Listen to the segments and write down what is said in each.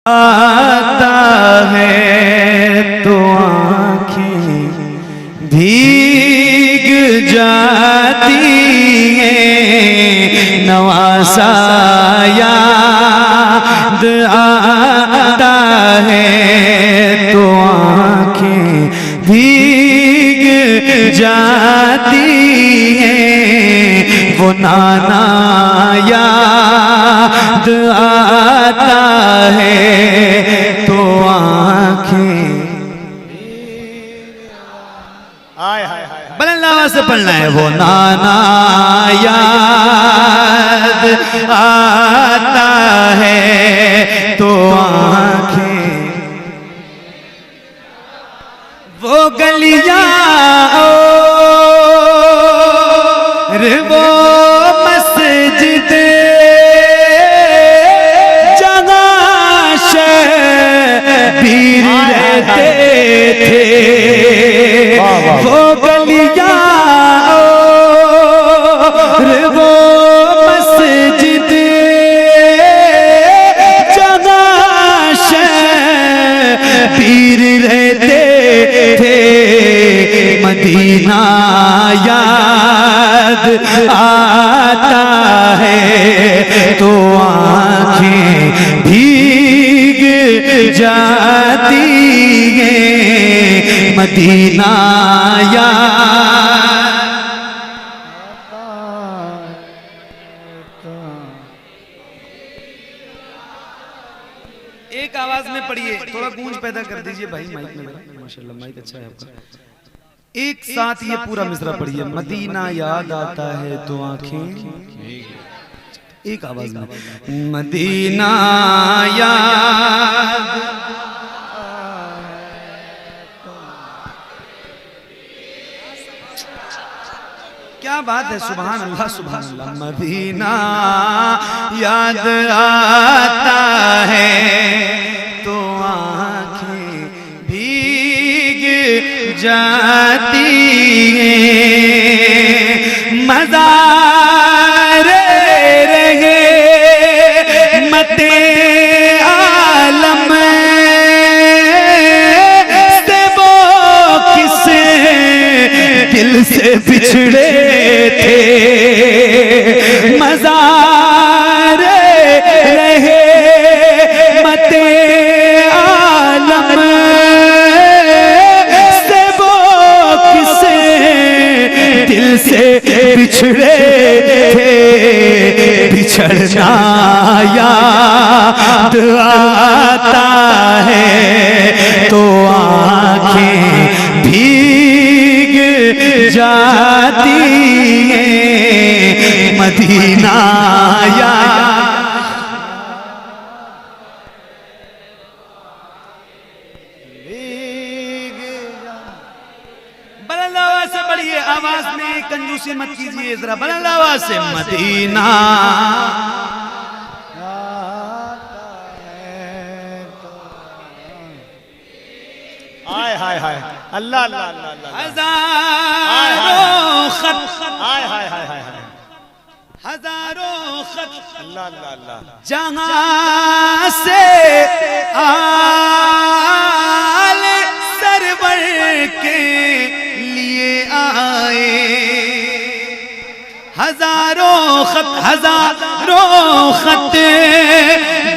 आता है तो आँखें भीग जाती हैं, नवासा याद आता है तो आँखें भीग जाती हैं, वो नाना याद आता है तो आँखें। बुलंद आवाज से पढ़ना है। वो नाना याद आता है तो आँखें, वो गलियां और वो मस्जिद जहाँ शबीर रहते थे, वो गलियां और वो मस्जिद जहाँ शबीर रहते थे, मदीना याद आता है तो आँखें भीग जाती हैं, मदीना याद। एक आवाज में पढ़िए, थोड़ा गूंज पैदा कर दीजिए भाई माइक में। माशाल्लाह माइक अच्छा है आपका। एक साथ ये पूरा मिसरा पढ़िए। मदीना याद आता है तो आंखें, एक आवाज में। मदीना याद, क्या बात है, सुभान अल्लाह सुभान अल्लाह। मदीना याद आता है तो आंखें भीग जाती हैं, मज़ारे रहे मते आलम से वो किसे दिल से बिछड़े थे, मज़ारे रहे मते आलम से वो किसे दिल से बिछड़े थे, बिछड़ना याद आता है तो आँखें भीग जाती हैं, मदीना याद। बुलंद आवाज से पढ़िए, आवाज में कंजूसी मत कीजिए जरा, बुलंद आवाज से। मदीना हाय हाय हाय, अल्लाह अल्लाह अल्लाह अल्लाह। हजारों खत, हाय हाय हाय हाय हाय, हजारों खत अल्लाह अल्लाह अल्लाह। जहां से आले सरवर के लिए आए, हजारों खत, हजारों खत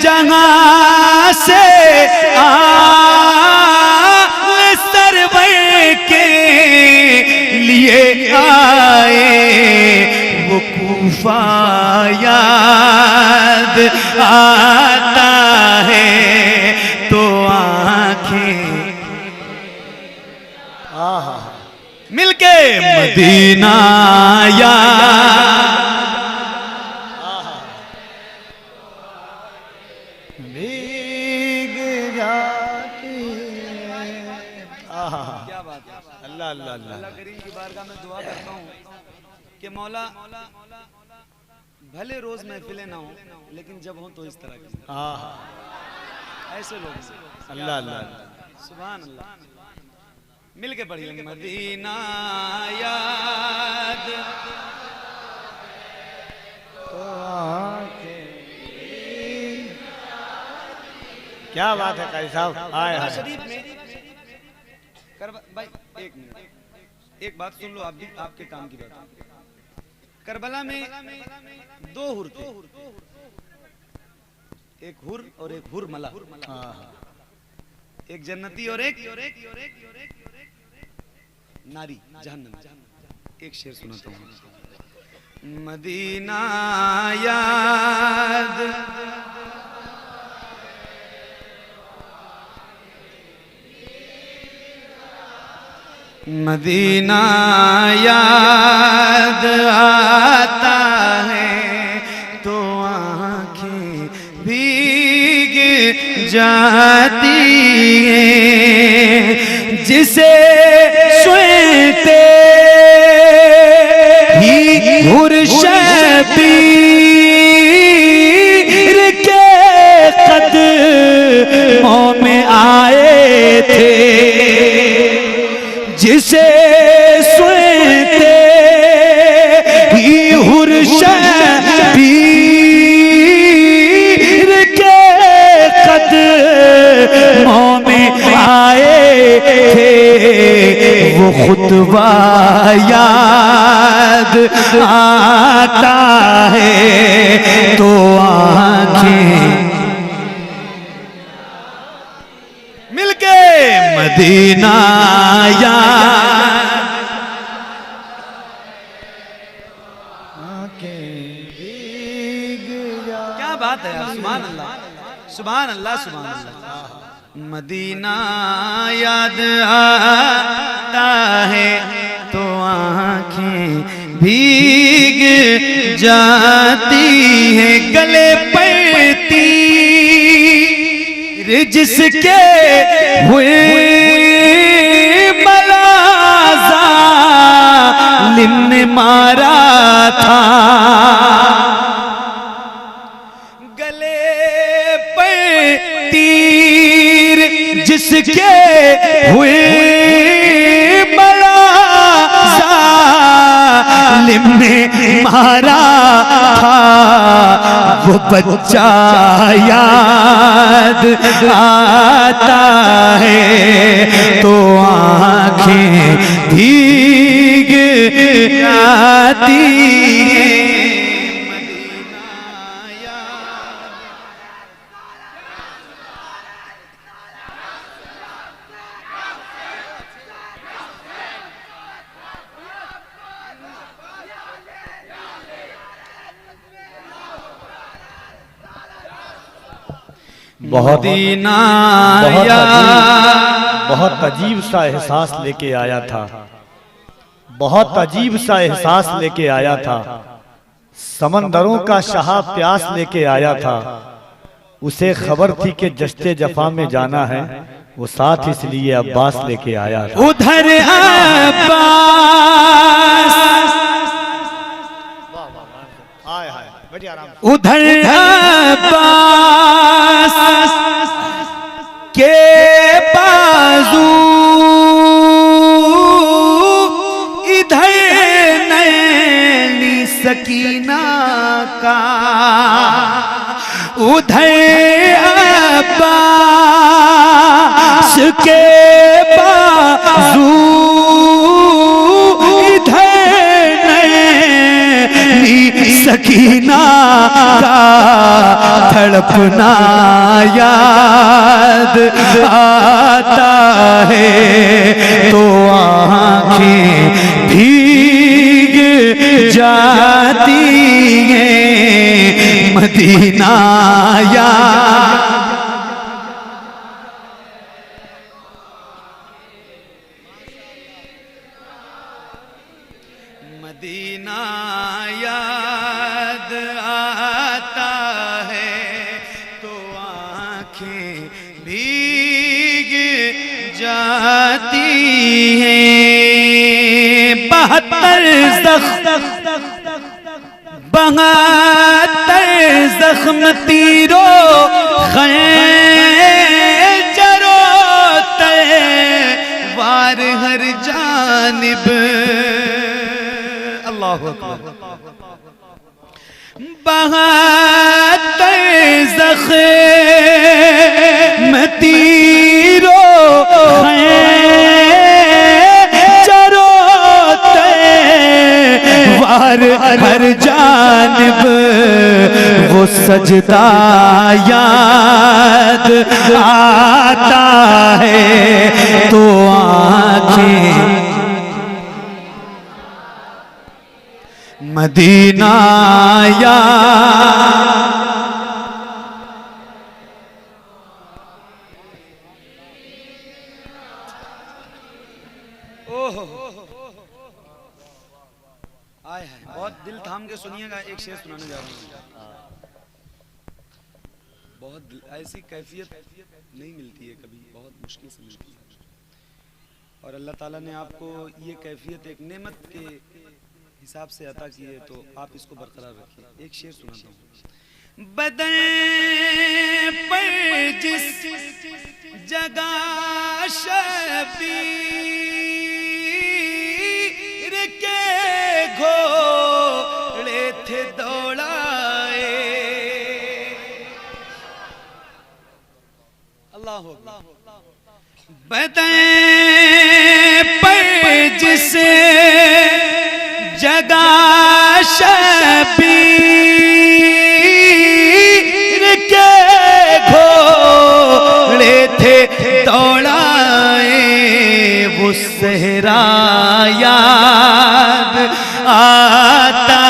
जहां से सरवर के लिए आए, वो कूफा याद आता है तो आँखें मिलके मदीना याद भीग जाती है। क्या बात है, अल्लाह अल्लाह अल्लाह। अल्लाह करीम की बारगाह में दुआ करता हूँ कि मौला भले रोज महफिलें ना हो लेकिन जब हो तो इस तरह की, ऐसे लोग। अल्लाह अल्लाह, सुभान अल्लाह। मिल के पढ़िए। मदीना याद क्या बात है कारी साहब, आए हाय। शरीफ में भाई एक मिनट, एक बात सुन लो, आप भी आपके काम की बात। करबला में दो हुर थे, एक हुर और एक हुरमला, एक जन्नती और एक नारी जहन्नमी। एक शेर सुनाता हूँ। मदीना याद मदीना याद आता है तो आँखें भीग जाती हैं, जिसे सुनते ही हुर्शबीर के कदमों में आए थे, जिसे सुनते ही हुर्शबीर के कदमों में आए थे, वो खुतबा याद आता है तो आँखें मिलके मदीना याद। क्या बात है यार, सुभान अल्लाह सुभान अल्लाह सुभान अल्लाह। मदीना याद आता है तो आँखें भीग जाती हैं, गले पर तीर जिसके हुए जालिम ने मारा था, गले पर तीर जिसके हुए जालिम ने मारा था, वो बच्चा याद आता है तो आँखें भीग जाती हैं। बहुत अजीब सा एहसास लेके आया था, बहुत अजीब सा एहसास लेके आया था, समंदरों का शाह प्यास लेके आया था, उसे खबर थी कि जश्ते जफा में जाना है, वो साथ इसलिए अब्बास लेके आया था। उधर अब्बास उधर अब्बास के बाजू, इधर नैनी सकीना का, उधर अब्बास के बाजू, इधर नैनी सकीना का तड़पना याद आता है तो आँखें भीग जाती हैं, मदीना याद। मदीना याद आता है तो आँखें भीग जाती हैं, 72 जख्म तीरों खंजरों तलवार हर जानिब, अल्लाहु अकबर। 72 जख्म सजदा याद आता है तो आंखें मदीना याद। आए हैं बहुत दिल थाम के सुनिएगा, एक शेर सुनाने जा रहा हूँ। बहुत ऐसी कैफियत नहीं मिलती है कभी, बहुत मुश्किल से मिलती है, और अल्लाह ताला ने आपको ये कैफियत एक नेमत के हिसाब से अता की है, तो आप इसको बरकरार रखिए। एक शेर सुनाता हूँ। बदन पर जिस जगह शबीर के घोड़े थे दौड़ाए, अल्लाह बदन पर जिस जगह शबीर के घोड़े थे दौड़ाए, वो सहरा याद आता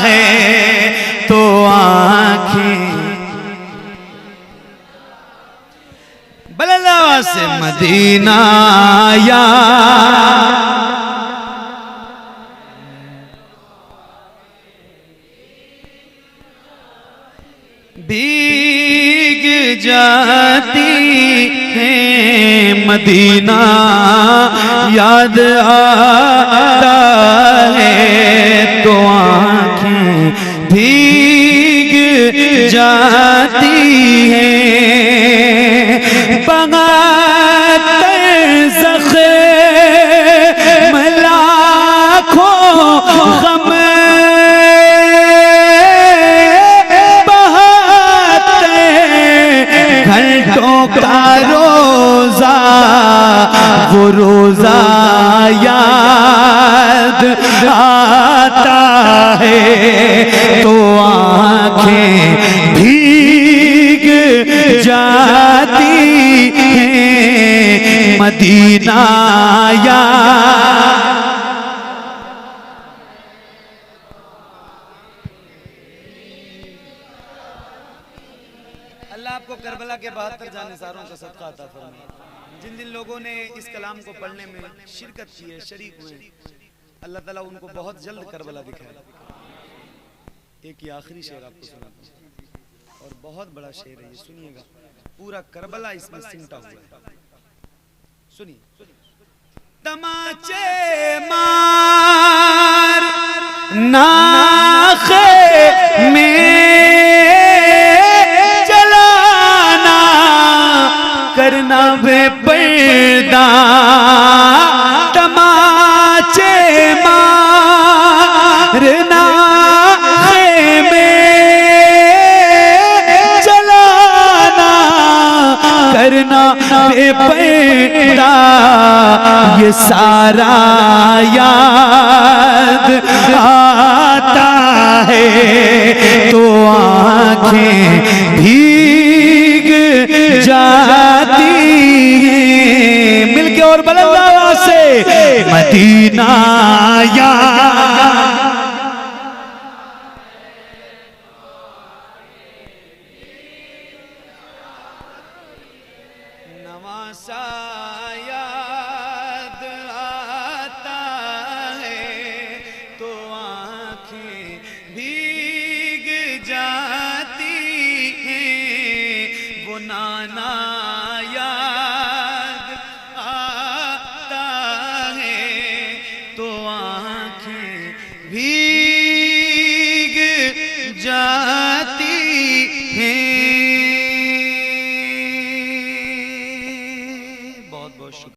है तो आंखें बल्ला से मदीना याद। भीग जाती है मदीना याद आता है तो आंखें भीग जाती हैं, बगातर ज़ख़्म लाखों गम घंटों का रोजा वो रोजा याद आता है तो आंखें भीग जाती हैं मदीना याद। अल्लाह आपको करबला के 72 जानिसारों का सदका अता फरमाए। जिन जिन लोगों ने इस कलाम को पढ़ने में शिरकत की है, शरीक हुए, अल्लाह ताला उनको बहुत जल्द करबला दिखाए। एक ही आखिरी शेर आपको सुनाता हूं और बहुत बड़ा शेर है, ये सुनिएगा। पूरा करबला इसमें सिमटा हुआ है, सुनिए। तमाचे मार नाखे में करना बेपर्दा, तमाचे मारना में चलाना करना बेपर्दा, ये सारा याद आता है तो आंखें भीग जाती हैं। मिलके और बुलंद आवाज से मदीना याद। नवासा याद आता है तो आंखें भीग जाती हैं, वो नाना याद आता है तो आंखें भी